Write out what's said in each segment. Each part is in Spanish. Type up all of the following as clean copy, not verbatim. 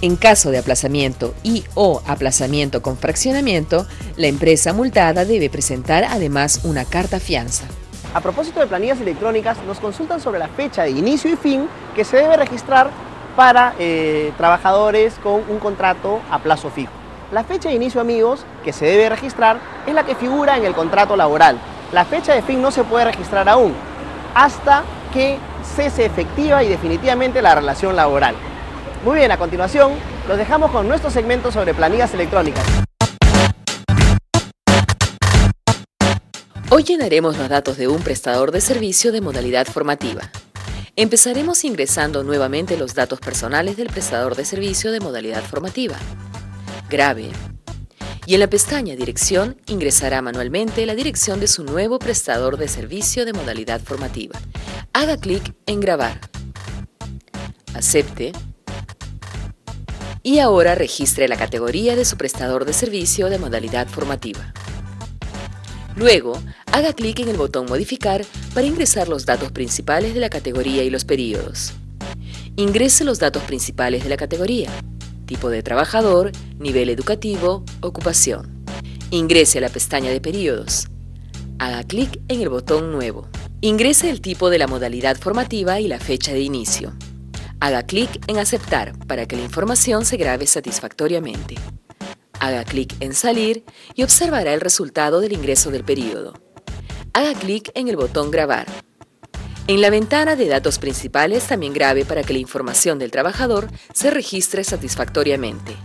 En caso de aplazamiento o aplazamiento con fraccionamiento, la empresa multada debe presentar además una carta fianza. A propósito de planillas electrónicas, nos consultan sobre la fecha de inicio y fin que se debe registrar para trabajadores con un contrato a plazo fijo. La fecha de inicio, amigos, que se debe registrar es la que figura en el contrato laboral. La fecha de fin no se puede registrar aún, hasta que cese efectiva y definitivamente la relación laboral. Muy bien, a continuación, los dejamos con nuestro segmento sobre planillas electrónicas. Hoy llenaremos los datos de un prestador de servicio de modalidad formativa. Empezaremos ingresando nuevamente los datos personales del prestador de servicio de modalidad formativa. Grave. Y en la pestaña Dirección ingresará manualmente la dirección de su nuevo prestador de servicio de modalidad formativa. Haga clic en Grabar. Acepte. Y ahora registre la categoría de su prestador de servicio de modalidad formativa. Luego, haga clic en el botón Modificar para ingresar los datos principales de la categoría y los períodos. Ingrese los datos principales de la categoría: tipo de trabajador, nivel educativo, ocupación. Ingrese a la pestaña de períodos. Haga clic en el botón Nuevo. Ingrese el tipo de la modalidad formativa y la fecha de inicio. Haga clic en Aceptar para que la información se grabe satisfactoriamente. Haga clic en Salir y observará el resultado del ingreso del período. Haga clic en el botón Grabar. En la ventana de datos principales también grabe para que la información del trabajador se registre satisfactoriamente.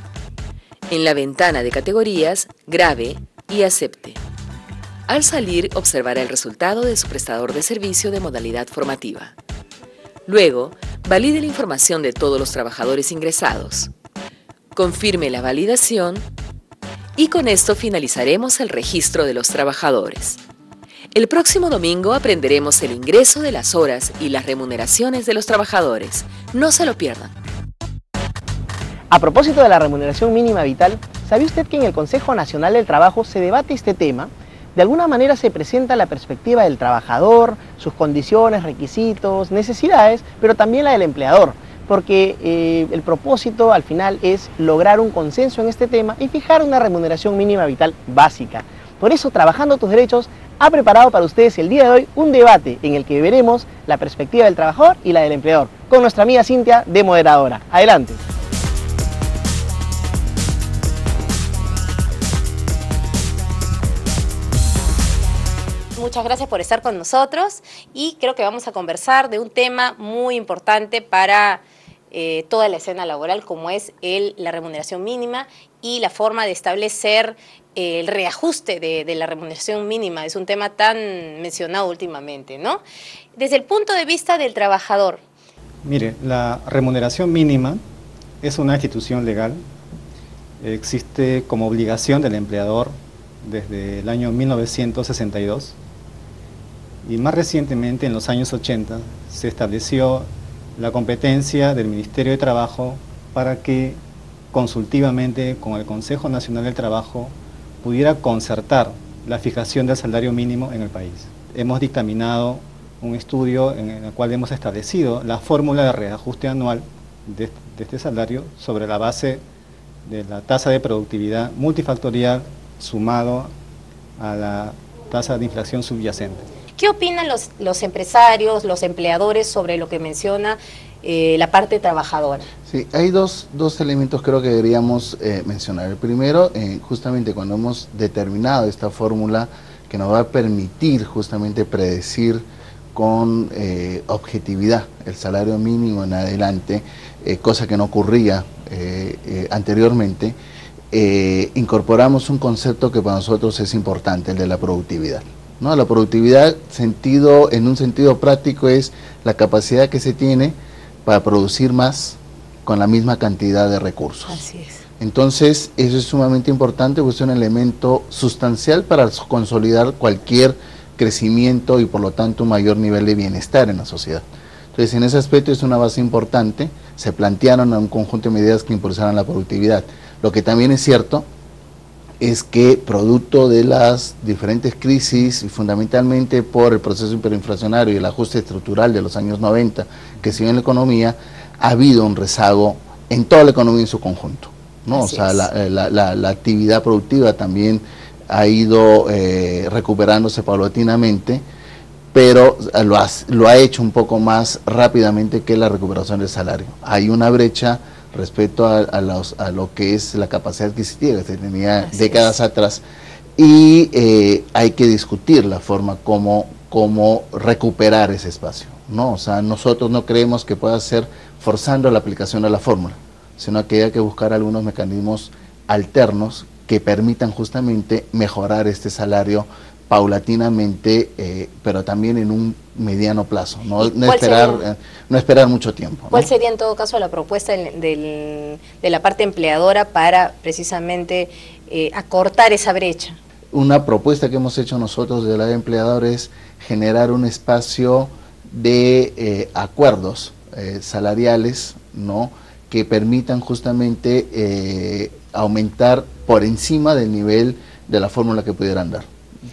En la ventana de categorías, grabe y acepte. Al salir, observará el resultado de su prestador de servicio de modalidad formativa. Luego, valide la información de todos los trabajadores ingresados. Confirme la validación y con esto finalizaremos el registro de los trabajadores. El próximo domingo aprenderemos el ingreso de las horas y las remuneraciones de los trabajadores. No se lo pierdan. A propósito de la remuneración mínima vital, ¿sabía usted que en el Consejo Nacional del Trabajo se debate este tema? De alguna manera se presenta la perspectiva del trabajador, sus condiciones, requisitos, necesidades, pero también la del empleador, porque el propósito al final es lograr un consenso en este tema y fijar una remuneración mínima vital básica. Por eso, Trabajando tus Derechos ha preparado para ustedes el día de hoy un debate en el que veremos la perspectiva del trabajador y la del empleador, con nuestra amiga Cintia de moderadora. Adelante. Muchas gracias por estar con nosotros y creo que vamos a conversar de un tema muy importante para toda la escena laboral, como es la remuneración mínima y la forma de establecer el reajuste de la remuneración mínima. Es un tema tan mencionado últimamente, ¿no? Desde el punto de vista del trabajador. Mire, la remuneración mínima es una institución legal, existe como obligación del empleador desde el año 1962 y más recientemente, en los años 80, se estableció la competencia del Ministerio de Trabajo para que consultivamente con el Consejo Nacional del Trabajo pudiera concertar la fijación del salario mínimo en el país. Hemos dictaminado un estudio en el cual hemos establecido la fórmula de reajuste anual de este salario sobre la base de la tasa de productividad multifactorial sumado a la tasa de inflación subyacente. ¿Qué opinan los empresarios, los empleadores sobre lo que menciona la parte trabajadora? Sí, hay dos elementos creo que deberíamos mencionar. El primero, justamente cuando hemos determinado esta fórmula que nos va a permitir justamente predecir con objetividad el salario mínimo en adelante, cosa que no ocurría anteriormente, incorporamos un concepto que para nosotros es importante, el de la productividad, ¿no? La productividad en un sentido práctico es la capacidad que se tiene para producir más con la misma cantidad de recursos. Así es. Entonces, eso es sumamente importante, pues es un elemento sustancial para consolidar cualquier crecimiento y por lo tanto un mayor nivel de bienestar en la sociedad. Entonces, en ese aspecto es una base importante, se plantearon un conjunto de medidas que impulsaran la productividad. Lo que también es cierto es que producto de las diferentes crisis y fundamentalmente por el proceso hiperinflacionario y el ajuste estructural de los años 90 que se dio en la economía, ha habido un rezago en toda la economía en su conjunto, ¿no? Así o sea, es. la actividad productiva también ha ido recuperándose paulatinamente, pero lo ha hecho un poco más rápidamente que la recuperación del salario. Hay una brecha respecto a lo que es la capacidad adquisitiva que se tenía décadas atrás, y hay que discutir la forma como recuperar ese espacio, ¿no? O sea, nosotros no creemos que pueda ser forzando la aplicación de la fórmula, sino que hay que buscar algunos mecanismos alternos que permitan justamente mejorar este salario paulatinamente, pero también en un mediano plazo, no esperar mucho tiempo, ¿no? ¿Cuál sería en todo caso la propuesta de la parte empleadora para precisamente acortar esa brecha? Una propuesta que hemos hecho nosotros de la empleadora es generar un espacio de acuerdos salariales, ¿no?, que permitan justamente aumentar por encima del nivel de la fórmula que pudieran dar,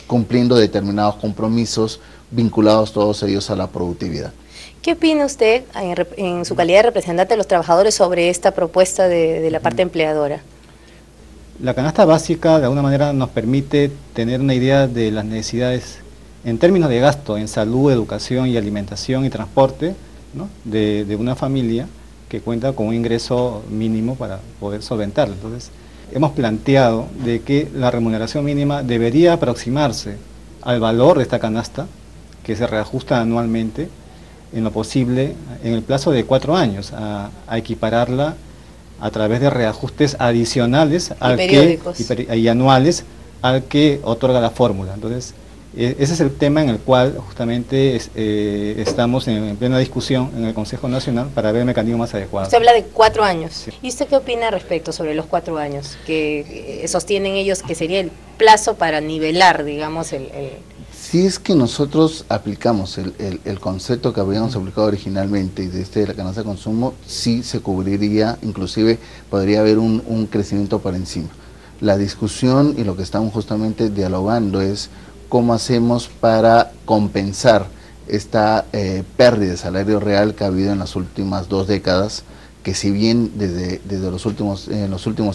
cumpliendo determinados compromisos vinculados todos ellos a la productividad. ¿Qué opina usted en su calidad de representante de los trabajadores sobre esta propuesta de la parte empleadora? La canasta básica de alguna manera nos permite tener una idea de las necesidades en términos de gasto en salud, educación y alimentación y transporte, ¿no?, de una familia que cuenta con un ingreso mínimo para poder solventarlo. Entonces, hemos planteado de que la remuneración mínima debería aproximarse al valor de esta canasta, que se reajusta anualmente, en lo posible, en el plazo de 4 años, a equipararla a través de reajustes adicionales y anuales al que otorga la fórmula. Entonces, ese es el tema en el cual justamente estamos en plena discusión en el Consejo Nacional para ver el mecanismo más adecuado. Usted habla de 4 años. Sí. ¿Y usted qué opina respecto sobre los 4 años? Que sostienen ellos que sería el plazo para nivelar, digamos, Si es que nosotros aplicamos el concepto que habíamos aplicado originalmente y de la canasta de consumo, sí se cubriría, inclusive podría haber un crecimiento por encima. La discusión y lo que estamos justamente dialogando es cómo hacemos para compensar esta pérdida de salario real que ha habido en las últimas 2 décadas, que si bien desde los últimos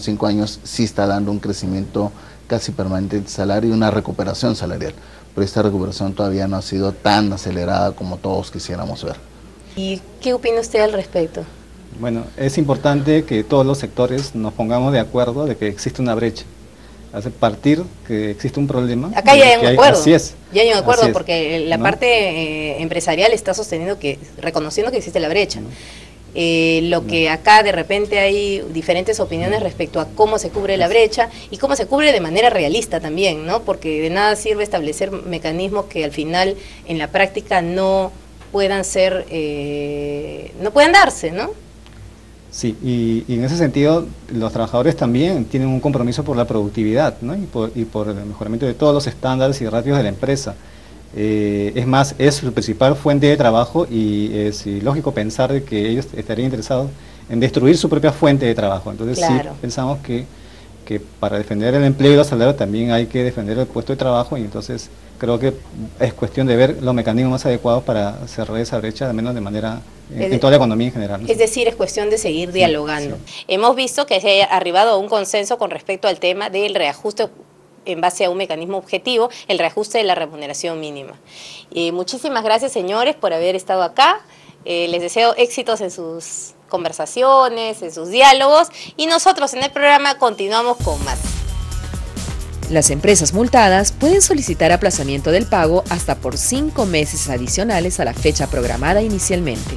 5 años sí está dando un crecimiento casi permanente del salario y una recuperación salarial, pero esta recuperación todavía no ha sido tan acelerada como todos quisiéramos ver. ¿Y qué opina usted al respecto? Bueno, es importante que todos los sectores nos pongamos de acuerdo de que existe una brecha. Hace partir que existe un problema. Acá ya hay un acuerdo. Así es. Ya hay un acuerdo, es, porque la parte empresarial está sosteniendo reconociendo que existe la brecha. Lo que acá de repente hay diferentes opiniones respecto a cómo se cubre la brecha y cómo se cubre de manera realista también, ¿no? Porque de nada sirve establecer mecanismos que al final en la práctica no puedan darse, ¿no? Sí, y en ese sentido los trabajadores también tienen un compromiso por la productividad, ¿no?, y por el mejoramiento de todos los estándares y ratios de la empresa. Es más, es su principal fuente de trabajo y es ilógico pensar de que ellos estarían interesados en destruir su propia fuente de trabajo. Entonces claro, sí pensamos que para defender el empleo y los salarios también hay que defender el puesto de trabajo, y entonces creo que es cuestión de ver los mecanismos más adecuados para cerrar esa brecha, al menos de manera en toda la economía en general, ¿no? Es decir, es cuestión de seguir dialogando. Sí. Hemos visto que se ha arribado a un consenso con respecto al tema del reajuste en base a un mecanismo objetivo, el reajuste de la remuneración mínima. Muchísimas gracias, señores, por haber estado acá. Les deseo éxitos en sus conversaciones, en sus diálogos, y nosotros en el programa continuamos con más. Las empresas multadas pueden solicitar aplazamiento del pago hasta por 5 meses adicionales a la fecha programada inicialmente.